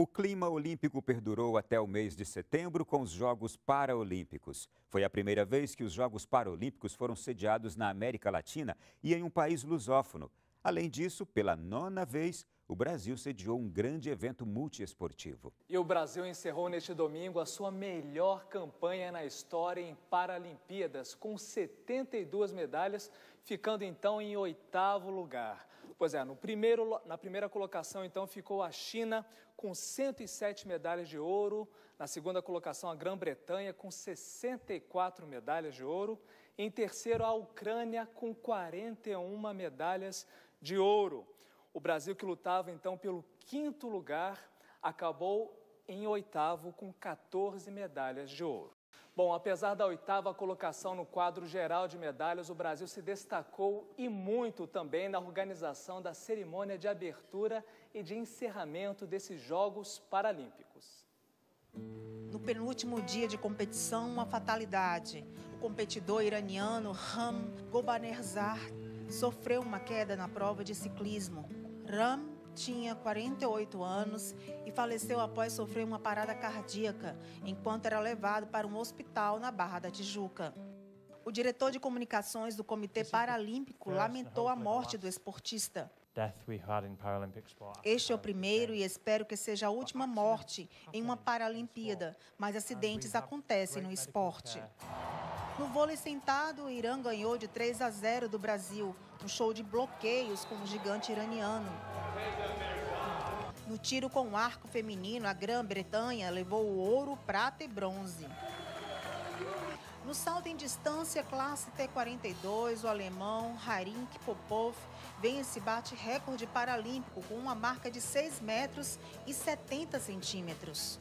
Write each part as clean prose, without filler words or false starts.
O clima olímpico perdurou até o mês de setembro com os Jogos Paralímpicos. Foi a primeira vez que os Jogos Paralímpicos foram sediados na América Latina e em um país lusófono. Além disso, pela 9ª vez, o Brasil sediou um grande evento multiesportivo. E o Brasil encerrou neste domingo a sua melhor campanha na história em Paralimpíadas, com 72 medalhas, ficando então em 8º lugar. Pois é, na primeira colocação então ficou a China com 107 medalhas de ouro, na segunda colocação a Grã-Bretanha com 64 medalhas de ouro, em terceiro a Ucrânia com 41 medalhas de ouro. O Brasil, que lutava então pelo 5º lugar, acabou em 8º com 14 medalhas de ouro. Bom, apesar da 8ª colocação no quadro geral de medalhas, o Brasil se destacou e muito também na organização da cerimônia de abertura e de encerramento desses Jogos Paralímpicos. No penúltimo dia de competição, uma fatalidade. O competidor iraniano Ram Ghorbanerzad sofreu uma queda na prova de ciclismo. Ram tinha 48 anos e faleceu após sofrer uma parada cardíaca, enquanto era levado para um hospital na Barra da Tijuca. O diretor de comunicações do Comitê Paralímpico lamentou a morte do esportista. Este é o primeiro e espero que seja a última morte em uma Paralimpíada, mas acidentes acontecem no esporte. No vôlei sentado, o Irã ganhou de 3-0 do Brasil, um show de bloqueios com o gigante iraniano. No tiro com arco feminino, a Grã-Bretanha levou o ouro, prata e bronze. No salto em distância, classe T42, o alemão Harink Popov vence bate-recorde paralímpico com uma marca de 6 metros e 70 centímetros.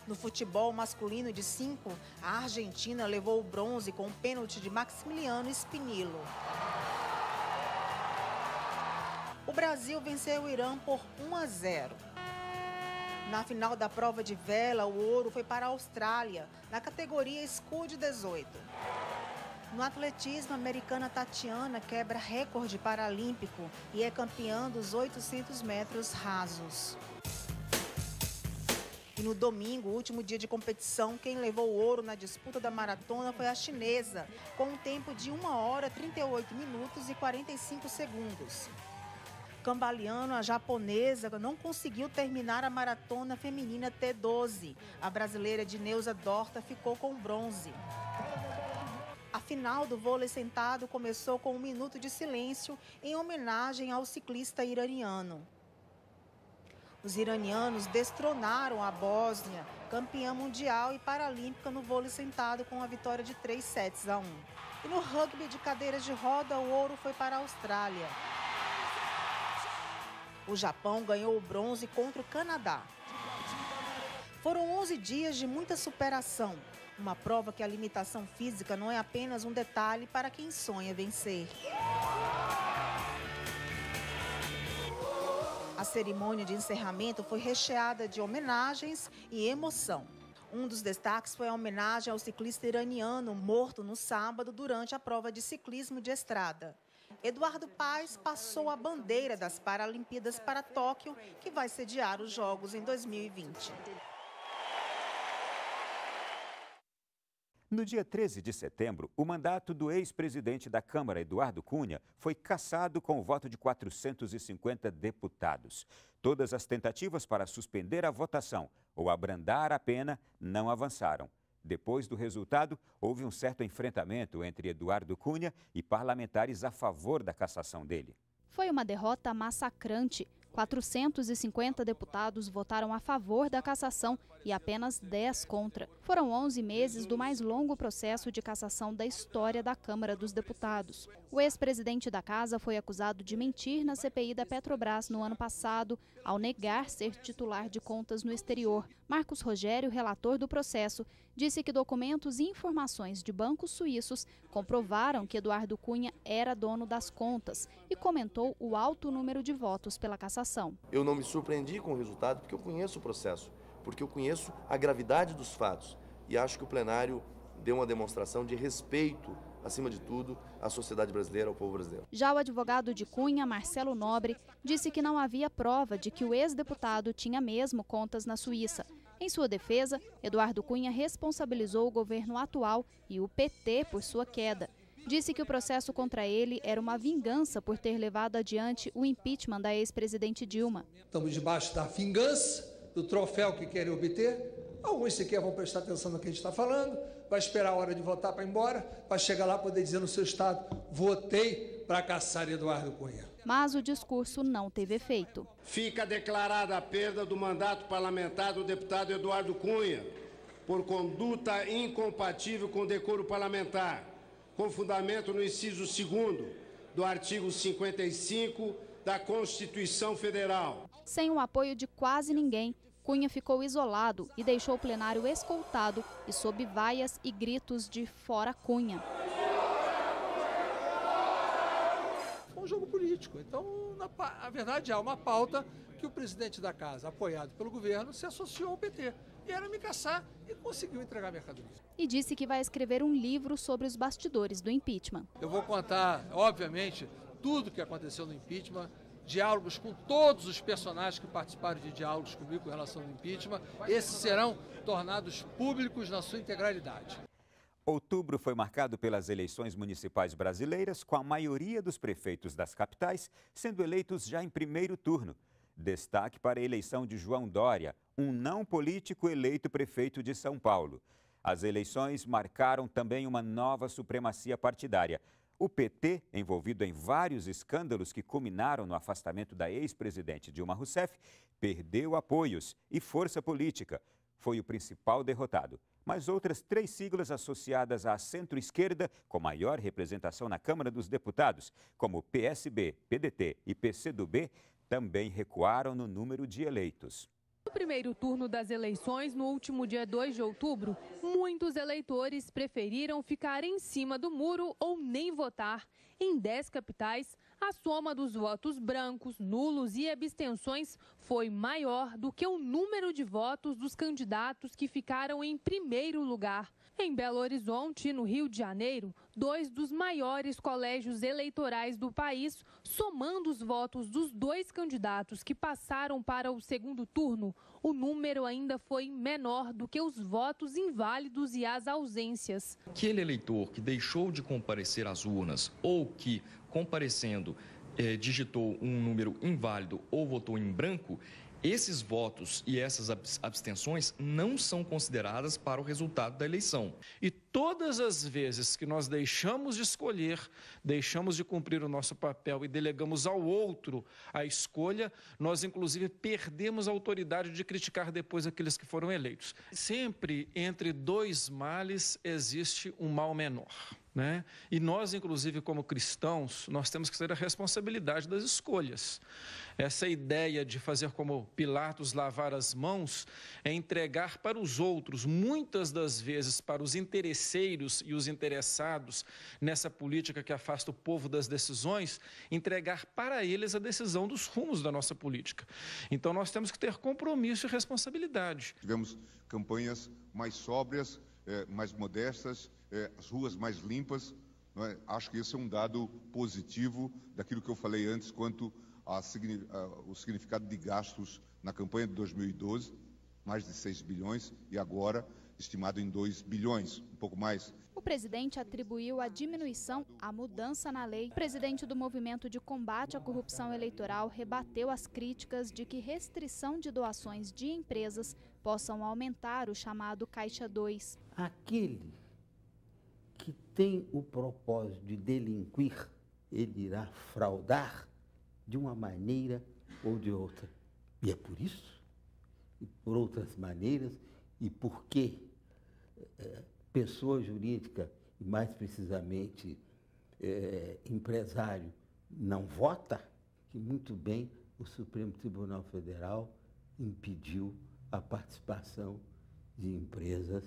No futebol masculino de 5, a Argentina levou o bronze com um pênalti de Maximiliano Spinillo. O Brasil venceu o Irã por 1-0. Na final da prova de vela, o ouro foi para a Austrália, na categoria Scud 18. No atletismo, a americana Tatiana quebra recorde paralímpico e é campeã dos 800 metros rasos. E no domingo, último dia de competição, quem levou o ouro na disputa da maratona foi a chinesa, com um tempo de 1 hora, 38 minutos e 45 segundos. Cambaleando, a japonesa não conseguiu terminar a maratona feminina T12. A brasileira Dineuza Dorta ficou com bronze. A final do vôlei sentado começou com 1 minuto de silêncio em homenagem ao ciclista iraniano. Os iranianos destronaram a Bósnia, campeã mundial e paralímpica no vôlei sentado, com a vitória de 3-1. E no rugby de cadeiras de roda, o ouro foi para a Austrália. O Japão ganhou o bronze contra o Canadá. Foram 11 dias de muita superação. Uma prova que a limitação física não é apenas um detalhe para quem sonha vencer. A cerimônia de encerramento foi recheada de homenagens e emoção. Um dos destaques foi a homenagem ao ciclista iraniano morto no sábado durante a prova de ciclismo de estrada. Eduardo Paes passou a bandeira das Paralimpíadas para Tóquio, que vai sediar os Jogos em 2020. No dia 13 de setembro, o mandato do ex-presidente da Câmara, Eduardo Cunha, foi cassado com o voto de 450 deputados. Todas as tentativas para suspender a votação ou abrandar a pena não avançaram. Depois do resultado, houve um certo enfrentamento entre Eduardo Cunha e parlamentares a favor da cassação dele. Foi uma derrota massacrante. 450 deputados votaram a favor da cassação e apenas 10 contra. Foram 11 meses do mais longo processo de cassação da história da Câmara dos Deputados. O ex-presidente da casa foi acusado de mentir na CPI da Petrobras no ano passado, ao negar ser titular de contas no exterior. Marcos Rogério, relator do processo, disse que documentos e informações de bancos suíços comprovaram que Eduardo Cunha era dono das contas e comentou o alto número de votos pela cassação. Eu não me surpreendi com o resultado porque eu conheço o processo, porque eu conheço a gravidade dos fatos e acho que o plenário deu uma demonstração de respeito, acima de tudo, à sociedade brasileira, ao povo brasileiro. Já o advogado de Cunha, Marcelo Nobre, disse que não havia prova de que o ex-deputado tinha mesmo contas na Suíça. Em sua defesa, Eduardo Cunha responsabilizou o governo atual e o PT por sua queda. Disse que o processo contra ele era uma vingança por ter levado adiante o impeachment da ex-presidente Dilma. Estamos debaixo da vingança, do troféu que querem obter. Alguns sequer vão prestar atenção no que a gente está falando, vai esperar a hora de votar para ir embora, vai chegar lá e poder dizer no seu estado, votei para caçar Eduardo Cunha. Mas o discurso não teve efeito. Fica declarada a perda do mandato parlamentar do deputado Eduardo Cunha, por conduta incompatível com o decoro parlamentar, com fundamento no inciso 2º do artigo 55 da Constituição Federal. Sem o apoio de quase ninguém, Cunha ficou isolado e deixou o plenário escoltado e sob vaias e gritos de "Fora Cunha". Foi um jogo político. Então, na verdade, há uma pauta que o presidente da casa, apoiado pelo governo, se associou ao PT. E era me caçar e conseguiu entregar a mercadoria. E disse que vai escrever um livro sobre os bastidores do impeachment. Eu vou contar, obviamente, tudo o que aconteceu no impeachment, diálogos com todos os personagens que participaram de diálogos comigo com relação ao impeachment. Esses serão tornados públicos na sua integralidade. Outubro foi marcado pelas eleições municipais brasileiras, com a maioria dos prefeitos das capitais sendo eleitos já em primeiro turno. Destaque para a eleição de João Dória, um não político eleito prefeito de São Paulo. As eleições marcaram também uma nova supremacia partidária. O PT, envolvido em vários escândalos que culminaram no afastamento da ex-presidente Dilma Rousseff, perdeu apoios e força política. Foi o principal derrotado. Mas outras 3 siglas associadas à centro-esquerda, com maior representação na Câmara dos Deputados, como PSB, PDT e PCdoB, também recuaram no número de eleitos. No primeiro turno das eleições, no último dia 2 de outubro, muitos eleitores preferiram ficar em cima do muro ou nem votar. Em 10 capitais, a soma dos votos brancos, nulos e abstenções foi maior do que o número de votos dos candidatos que ficaram em primeiro lugar. Em Belo Horizonte e no Rio de Janeiro, 2 dos maiores colégios eleitorais do país, somando os votos dos 2 candidatos que passaram para o segundo turno, o número ainda foi menor do que os votos inválidos e as ausências. Aquele eleitor que deixou de comparecer às urnas ou que, comparecendo, digitou um número inválido ou votou em branco, esses votos e essas abstenções não são consideradas para o resultado da eleição. E todas as vezes que nós deixamos de escolher, deixamos de cumprir o nosso papel e delegamos ao outro a escolha, nós inclusive perdemos a autoridade de criticar depois aqueles que foram eleitos. Sempre entre 2 males existe um mal menor. Né? E nós, inclusive, como cristãos, nós temos que ter a responsabilidade das escolhas. Essa ideia de fazer como Pilatos, lavar as mãos, é entregar para os outros, muitas das vezes para os interesseiros e os interessados nessa política que afasta o povo das decisões, entregar para eles a decisão dos rumos da nossa política. Então nós temos que ter compromisso e responsabilidade. Tivemos campanhas mais sóbrias, mais modestas, as ruas mais limpas. Acho que esse é um dado positivo daquilo que eu falei antes quanto ao significado de gastos na campanha de 2012, mais de 6 bilhões, e agora estimado em 2 bilhões, um pouco mais. O presidente atribuiu a diminuição à mudança na lei. O presidente do Movimento de Combate à Corrupção Eleitoral rebateu as críticas de que restrição de doações de empresas possam aumentar o chamado Caixa 2. Aquele que tem o propósito de delinquir, ele irá fraudar de uma maneira ou de outra. E é por isso, e por outras maneiras, e porque pessoa jurídica, e mais precisamente empresário, não vota, que muito bem o Supremo Tribunal Federal impediu a participação de empresas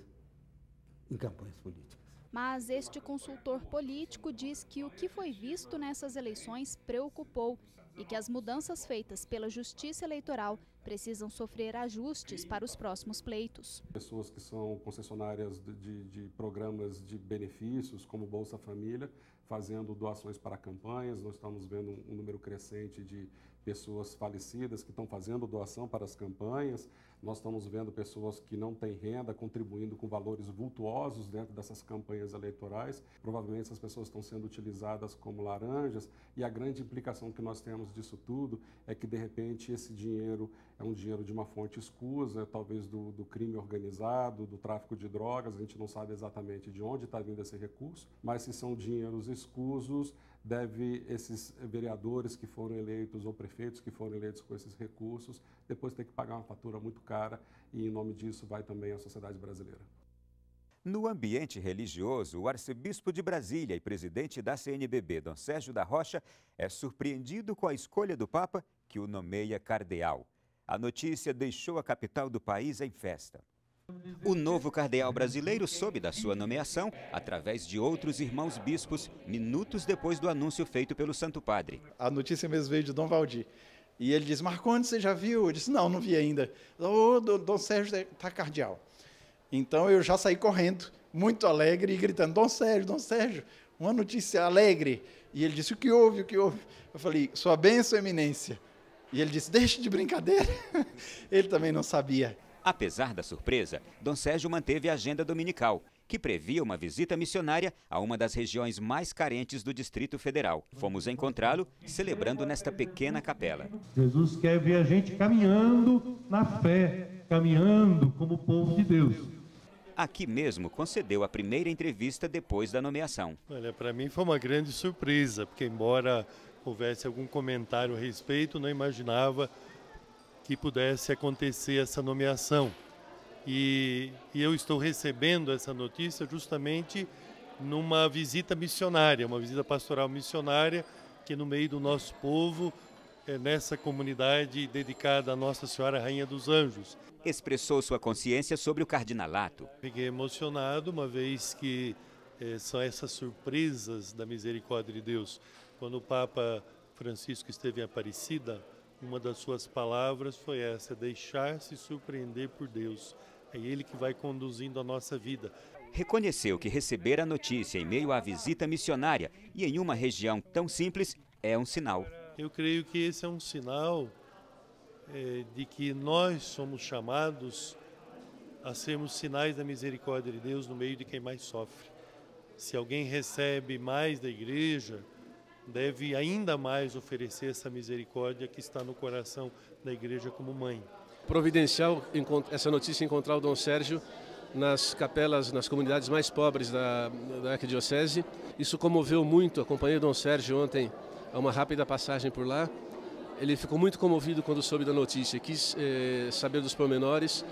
em campanhas políticas. Mas este consultor político diz que o que foi visto nessas eleições preocupou e que as mudanças feitas pela Justiça Eleitoral precisam sofrer ajustes para os próximos pleitos. Pessoas que são concessionárias de programas de benefícios, como Bolsa Família, fazendo doações para campanhas. Nós estamos vendo um número crescente de pessoas falecidas que estão fazendo doação para as campanhas. Nós estamos vendo pessoas que não têm renda contribuindo com valores vultuosos dentro dessas campanhas eleitorais. Provavelmente essas pessoas estão sendo utilizadas como laranjas, e a grande implicação que nós temos disso tudo é que, de repente, esse dinheiro é um dinheiro de uma fonte escusa, talvez do crime organizado, do tráfico de drogas. A gente não sabe exatamente de onde está vindo esse recurso, mas se são dinheiros escusos, deve esses vereadores que foram eleitos ou prefeitos que foram eleitos com esses recursos depois ter que pagar uma fatura muito cara, e em nome disso vai também a sociedade brasileira. No ambiente religioso, o arcebispo de Brasília e presidente da CNBB, Dom Sérgio da Rocha, é surpreendido com a escolha do Papa, que o nomeia cardeal. A notícia deixou a capital do país em festa. O novo cardeal brasileiro soube da sua nomeação através de outros irmãos bispos, minutos depois do anúncio feito pelo Santo Padre. A notícia mesmo veio de Dom Valdir. E ele disse: Marcondes, você já viu? Eu disse: não vi ainda. Dom Sérgio está cardeal. Então eu já saí correndo, muito alegre, e gritando: Dom Sérgio, uma notícia alegre. E ele disse: o que houve? Eu falei: sua bênção, eminência. E ele disse: deixe de brincadeira. Ele também não sabia. Apesar da surpresa, Dom Sérgio manteve a agenda dominical, que previa uma visita missionária a uma das regiões mais carentes do Distrito Federal. Fomos encontrá-lo celebrando nesta pequena capela. Jesus quer ver a gente caminhando na fé, caminhando como povo de Deus. Aqui mesmo concedeu a primeira entrevista depois da nomeação. Olha, para mim foi uma grande surpresa, porque embora houvesse algum comentário a respeito, não imaginava que pudesse acontecer essa nomeação. E eu estou recebendo essa notícia justamente numa visita missionária, uma visita pastoral missionária, que no meio do nosso povo, nessa comunidade dedicada a Nossa Senhora Rainha dos Anjos. Expressou sua consciência sobre o cardinalato. Fiquei emocionado, uma vez que são essas surpresas da misericórdia de Deus. Quando o Papa Francisco esteve em Aparecida, uma das suas palavras foi essa: deixar-se surpreender por Deus. É Ele que vai conduzindo a nossa vida. Reconheceu que receber a notícia em meio à visita missionária e em uma região tão simples é um sinal. Eu creio que esse é um sinal de que nós somos chamados a sermos sinais da misericórdia de Deus no meio de quem mais sofre. Se alguém recebe mais da igreja, deve ainda mais oferecer essa misericórdia que está no coração da igreja como mãe. Providencial essa notícia, encontrar o Dom Sérgio nas capelas, nas comunidades mais pobres da arquidiocese. Isso comoveu muito. Acompanhei o Dom Sérgio ontem a uma rápida passagem por lá. Ele ficou muito comovido quando soube da notícia, quis saber dos pormenores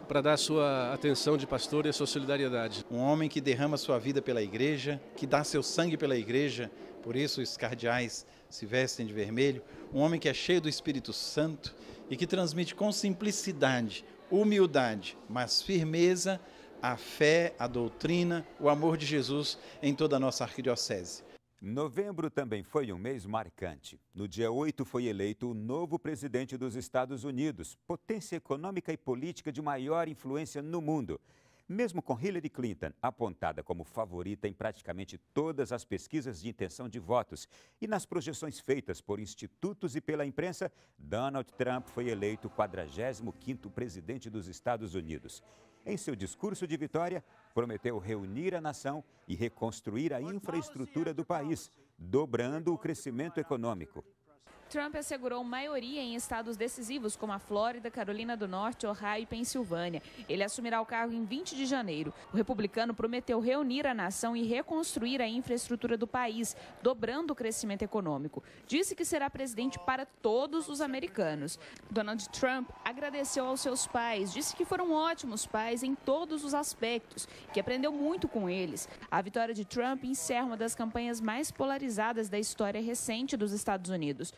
para dar sua atenção de pastor e a sua solidariedade. Um homem que derrama sua vida pela igreja, que dá seu sangue pela igreja, por isso os cardeais se vestem de vermelho. Um homem que é cheio do Espírito Santo e que transmite com simplicidade, humildade, mas firmeza, a fé, a doutrina, o amor de Jesus em toda a nossa arquidiocese. Novembro também foi um mês marcante. No dia 8 foi eleito o novo presidente dos Estados Unidos, potência econômica e política de maior influência no mundo. Mesmo com Hillary Clinton apontada como favorita em praticamente todas as pesquisas de intenção de votos e nas projeções feitas por institutos e pela imprensa, Donald Trump foi eleito o 45º presidente dos Estados Unidos. Em seu discurso de vitória, prometeu reunir a nação e reconstruir a infraestrutura do país, dobrando o crescimento econômico. Trump assegurou maioria em estados decisivos como a Flórida, Carolina do Norte, Ohio e Pensilvânia. Ele assumirá o cargo em 20 de janeiro. O republicano prometeu reunir a nação e reconstruir a infraestrutura do país, dobrando o crescimento econômico. Disse que será presidente para todos os americanos. Donald Trump agradeceu aos seus pais, disse que foram ótimos pais em todos os aspectos, que aprendeu muito com eles. A vitória de Trump encerra uma das campanhas mais polarizadas da história recente dos Estados Unidos.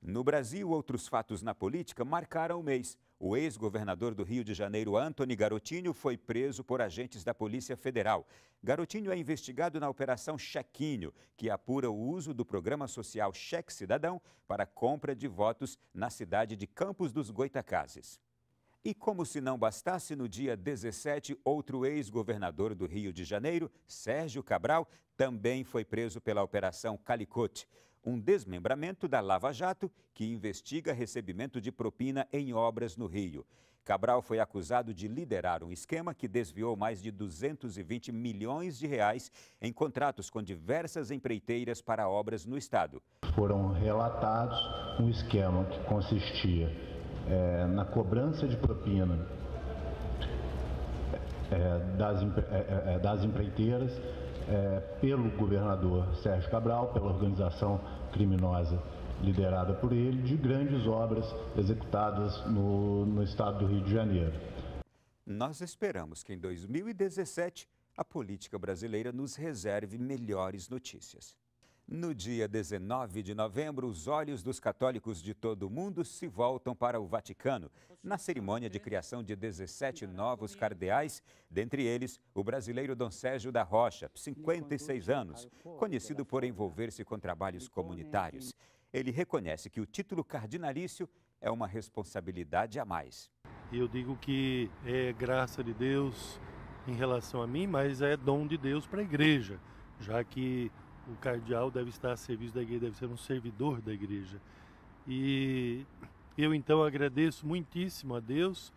No Brasil, outros fatos na política marcaram o mês. O ex-governador do Rio de Janeiro, Antony Garotinho, foi preso por agentes da Polícia Federal. Garotinho é investigado na Operação Chequinho, que apura o uso do programa social Cheque Cidadão para compra de votos na cidade de Campos dos Goytacazes. E como se não bastasse, no dia 17, outro ex-governador do Rio de Janeiro, Sérgio Cabral, também foi preso pela Operação Calicote, um desmembramento da Lava Jato que investiga recebimento de propina em obras no Rio. Cabral foi acusado de liderar um esquema que desviou mais de 220 milhões de reais em contratos com diversas empreiteiras para obras no estado. Foram relatados um esquema que consistia na cobrança de propina das empreiteiras pelo governador Sérgio Cabral, pela organização criminosa liderada por ele, de grandes obras executadas no estado do Rio de Janeiro. Nós esperamos que em 2017 a política brasileira nos reserve melhores notícias. No dia 19 de novembro, os olhos dos católicos de todo o mundo se voltam para o Vaticano, na cerimônia de criação de 17 novos cardeais, dentre eles o brasileiro Dom Sérgio da Rocha, 56 anos, conhecido por envolver-se com trabalhos comunitários. Ele reconhece que o título cardinalício é uma responsabilidade a mais. Eu digo que é graça de Deus em relação a mim, mas é dom de Deus para a igreja, já que o cardeal deve estar a serviço da igreja, deve ser um servidor da igreja. E eu então agradeço muitíssimo a Deus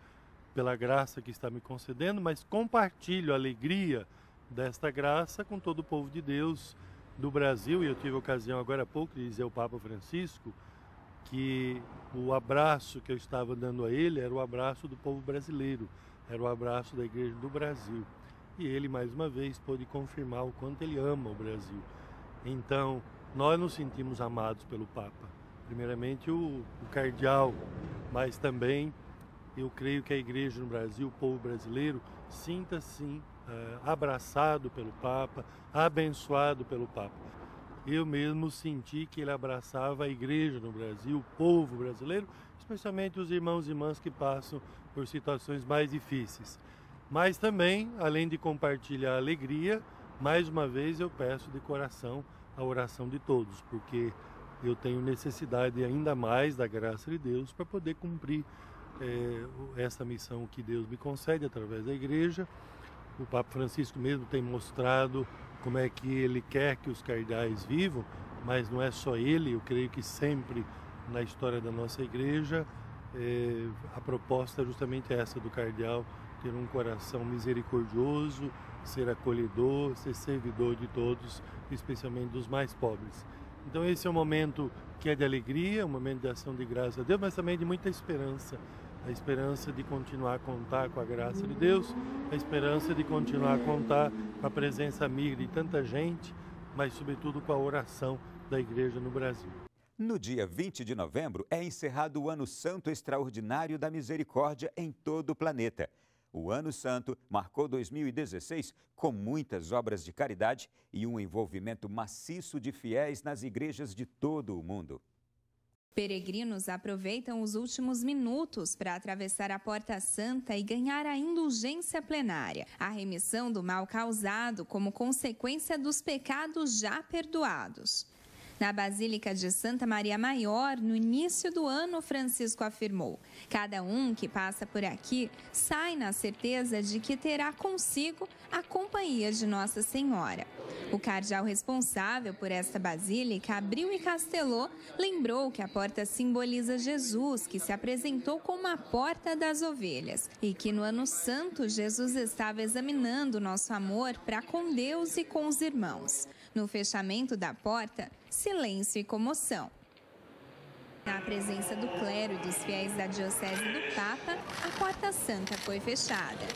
pela graça que está me concedendo, mas compartilho a alegria desta graça com todo o povo de Deus do Brasil. E eu tive a ocasião agora há pouco de dizer ao Papa Francisco que o abraço que eu estava dando a ele era o abraço do povo brasileiro, era o abraço da igreja do Brasil. E ele mais uma vez pôde confirmar o quanto ele ama o Brasil. Então, nós nos sentimos amados pelo Papa. Primeiramente o cardeal, mas também eu creio que a igreja no Brasil, o povo brasileiro, sinta-se abraçado pelo Papa, abençoado pelo Papa. Eu mesmo senti que ele abraçava a igreja no Brasil, o povo brasileiro, especialmente os irmãos e irmãs que passam por situações mais difíceis. Mas também, além de compartilhar a alegria, mais uma vez eu peço de coração a oração de todos, porque eu tenho necessidade ainda mais da graça de Deus para poder cumprir essa missão que Deus me concede através da igreja. O Papa Francisco mesmo tem mostrado como é que ele quer que os cardeais vivam, mas não é só ele, eu creio que sempre na história da nossa igreja a proposta é justamente essa do cardeal, ter um coração misericordioso, ser acolhedor, ser servidor de todos, especialmente dos mais pobres. Então esse é um momento que é de alegria, um momento de ação de graça a Deus, mas também de muita esperança. A esperança de continuar a contar com a graça de Deus, a esperança de continuar a contar com a presença amiga de tanta gente, mas sobretudo com a oração da igreja no Brasil. No dia 20 de novembro é encerrado o Ano Santo Extraordinário da Misericórdia em todo o planeta. O Ano Santo marcou 2016 com muitas obras de caridade e um envolvimento maciço de fiéis nas igrejas de todo o mundo. Peregrinos aproveitam os últimos minutos para atravessar a Porta Santa e ganhar a indulgência plenária, a remissão do mal causado como consequência dos pecados já perdoados. Na Basílica de Santa Maria Maior, no início do ano, Francisco afirmou: cada um que passa por aqui sai na certeza de que terá consigo a companhia de Nossa Senhora. O cardeal responsável por esta basílica, abriu e castelou, lembrou que a porta simboliza Jesus, que se apresentou como a porta das ovelhas, e que no Ano Santo Jesus estava examinando nosso amor para com Deus e com os irmãos. No fechamento da porta, silêncio e comoção. Na presença do clero e dos fiéis da Diocese do Papa, a Porta Santa foi fechada.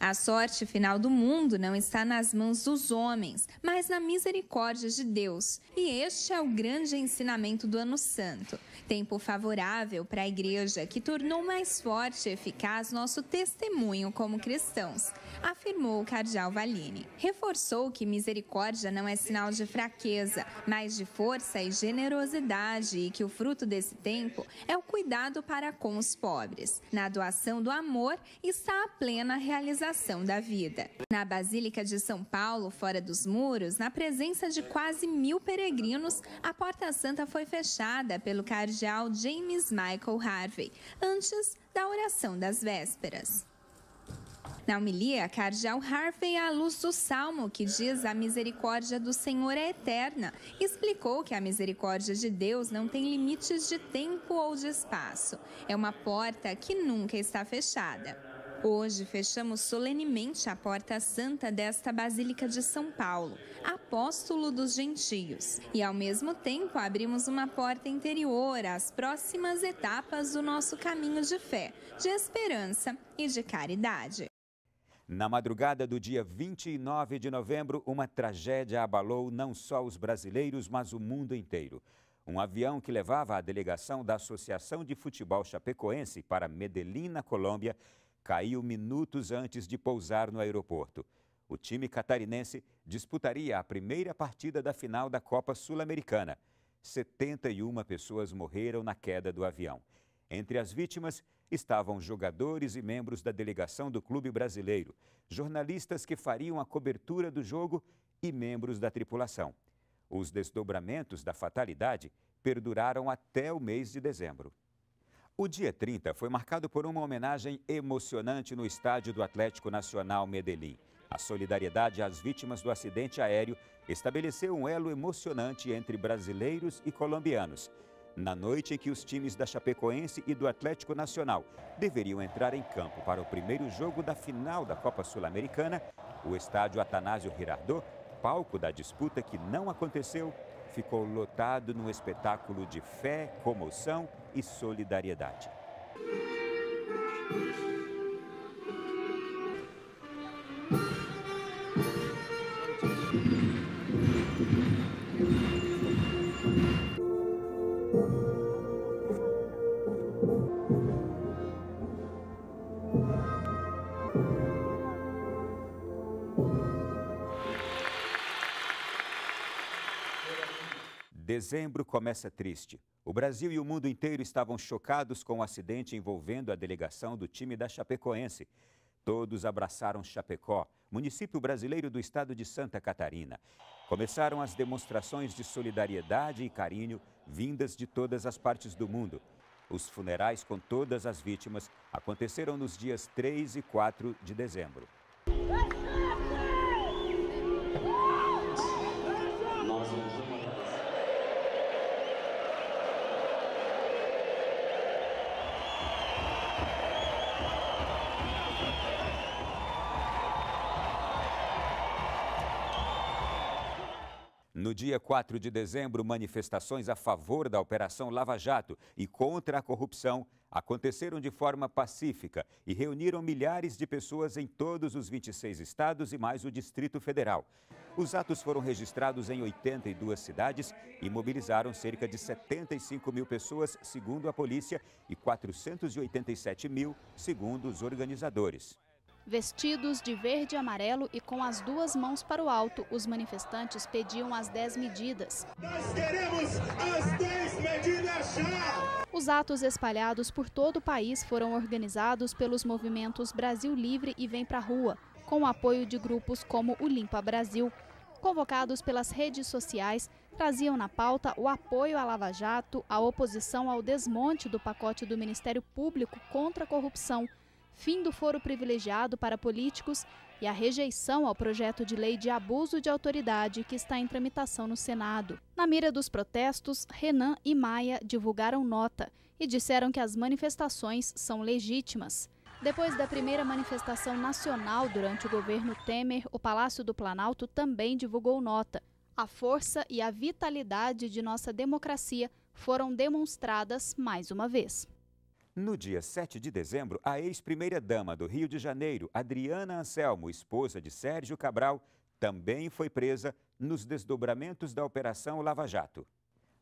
A sorte final do mundo não está nas mãos dos homens, mas na misericórdia de Deus. E este é o grande ensinamento do Ano Santo. Tempo favorável para a igreja que tornou mais forte e eficaz nosso testemunho como cristãos, afirmou o cardeal Vallini. Reforçou que misericórdia não é sinal de fraqueza, mas de força e generosidade, e que o fruto desse tempo é o cuidado para com os pobres. Na doação do amor está a plena realização da vida. Na Basílica de São Paulo, fora dos muros, na presença de quase 1000 peregrinos, a Porta Santa foi fechada pelo cardeal James Michael Harvey, antes da oração das vésperas. Na homilia, cardeal Harvey, à luz do Salmo, que diz a misericórdia do Senhor é eterna, explicou que a misericórdia de Deus não tem limites de tempo ou de espaço. É uma porta que nunca está fechada. Hoje fechamos solenemente a Porta Santa desta Basílica de São Paulo, apóstolo dos gentios. E, ao mesmo tempo, abrimos uma porta interior às próximas etapas do nosso caminho de fé, de esperança e de caridade. Na madrugada do dia 29 de novembro, uma tragédia abalou não só os brasileiros, mas o mundo inteiro. Um avião que levava a delegação da Associação de Futebol Chapecoense para Medellín, na Colômbia, caiu minutos antes de pousar no aeroporto. O time catarinense disputaria a primeira partida da final da Copa Sul-Americana. 71 pessoas morreram na queda do avião. Entre as vítimas estavam jogadores e membros da delegação do clube brasileiro, jornalistas que fariam a cobertura do jogo e membros da tripulação. Os desdobramentos da fatalidade perduraram até o mês de dezembro. O dia 30 foi marcado por uma homenagem emocionante no estádio do Atlético Nacional Medellín. A solidariedade às vítimas do acidente aéreo estabeleceu um elo emocionante entre brasileiros e colombianos. Na noite em que os times da Chapecoense e do Atlético Nacional deveriam entrar em campo para o primeiro jogo da final da Copa Sul-Americana, o estádio Atanásio Girardot, palco da disputa que não aconteceu, ficou lotado num espetáculo de fé, comoção e solidariedade. Dezembro começa triste. O Brasil e o mundo inteiro estavam chocados com o acidente envolvendo a delegação do time da Chapecoense. Todos abraçaram Chapecó, município brasileiro do estado de Santa Catarina. Começaram as demonstrações de solidariedade e carinho vindas de todas as partes do mundo. Os funerais com todas as vítimas aconteceram nos dias 3 e 4 de dezembro. No dia 4 de dezembro, manifestações a favor da Operação Lava Jato e contra a corrupção aconteceram de forma pacífica e reuniram milhares de pessoas em todos os 26 estados e mais o Distrito Federal. Os atos foram registrados em 82 cidades e mobilizaram cerca de 75 mil pessoas, segundo a polícia, e 487 mil, segundo os organizadores. Vestidos de verde e amarelo e com as duas mãos para o alto, os manifestantes pediam as 10 medidas. Nós queremos as 10 medidas já! Os atos espalhados por todo o país foram organizados pelos movimentos Brasil Livre e Vem Pra Rua, com o apoio de grupos como o Limpa Brasil. Convocados pelas redes sociais, traziam na pauta o apoio à Lava Jato, a oposição ao desmonte do pacote do Ministério Público contra a corrupção, fim do foro privilegiado para políticos e a rejeição ao projeto de lei de abuso de autoridade que está em tramitação no Senado. Na mira dos protestos, Renan e Maia divulgaram nota e disseram que as manifestações são legítimas. Depois da primeira manifestação nacional durante o governo Temer, o Palácio do Planalto também divulgou nota. A força e a vitalidade de nossa democracia foram demonstradas mais uma vez. No dia 7 de dezembro, a ex-primeira-dama do Rio de Janeiro, Adriana Anselmo, esposa de Sérgio Cabral, também foi presa nos desdobramentos da Operação Lava Jato.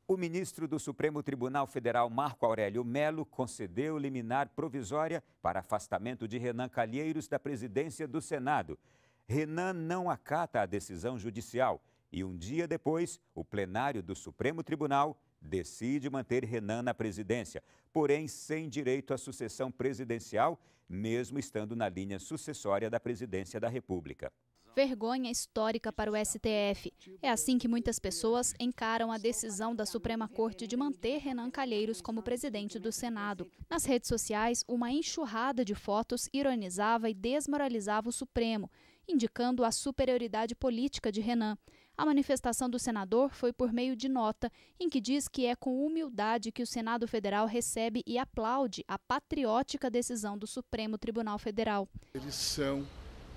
O ministro do Supremo Tribunal Federal, Marco Aurélio Mello, concedeu liminar provisória para afastamento de Renan Calheiros da presidência do Senado. Renan não acata a decisão judicial e, um dia depois, o plenário do Supremo Tribunal decide manter Renan na presidência, porém sem direito à sucessão presidencial, mesmo estando na linha sucessória da presidência da República. Vergonha histórica para o STF. É assim que muitas pessoas encaram a decisão da Suprema Corte de manter Renan Calheiros como presidente do Senado. Nas redes sociais, uma enxurrada de fotos ironizava e desmoralizava o Supremo, indicando a superioridade política de Renan. A manifestação do senador foi por meio de nota, em que diz que é com humildade que o Senado Federal recebe e aplaude a patriótica decisão do Supremo Tribunal Federal. Eles são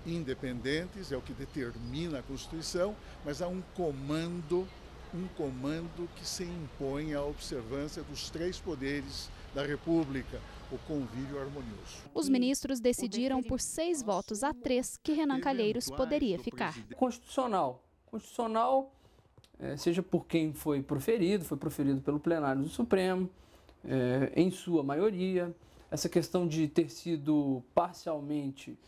independentes, é o que determina a Constituição, mas há um comando que se impõe à observância dos três poderes da República, o convívio harmonioso. Os ministros decidiram por 6 votos a 3 que Renan Calheiros poderia ficar. Constitucional, seja por quem foi proferido pelo plenário do Supremo, em sua maioria. Essa questão de ter sido parcialmente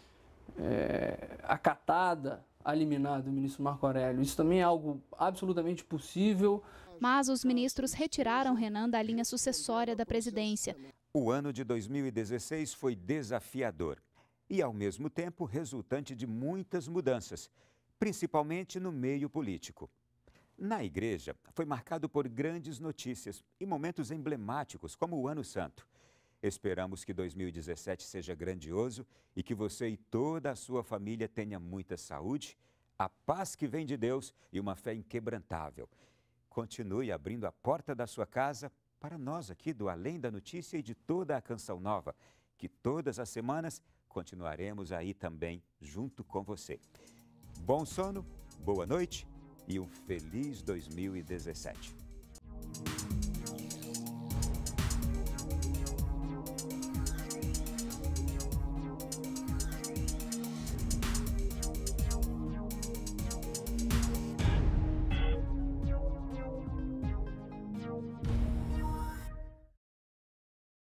acatada a liminar do ministro Marco Aurélio, isso também é algo absolutamente possível. Mas os ministros retiraram Renan da linha sucessória da presidência. O ano de 2016 foi desafiador e, ao mesmo tempo, resultante de muitas mudanças, principalmente no meio político. Na igreja, foi marcado por grandes notícias e momentos emblemáticos, como o Ano Santo. Esperamos que 2017 seja grandioso e que você e toda a sua família tenham muita saúde, a paz que vem de Deus e uma fé inquebrantável. Continue abrindo a porta da sua casa para nós aqui do Além da Notícia e de toda a Canção Nova, que todas as semanas continuaremos aí também junto com você. Bom sono, boa noite e um feliz 2017.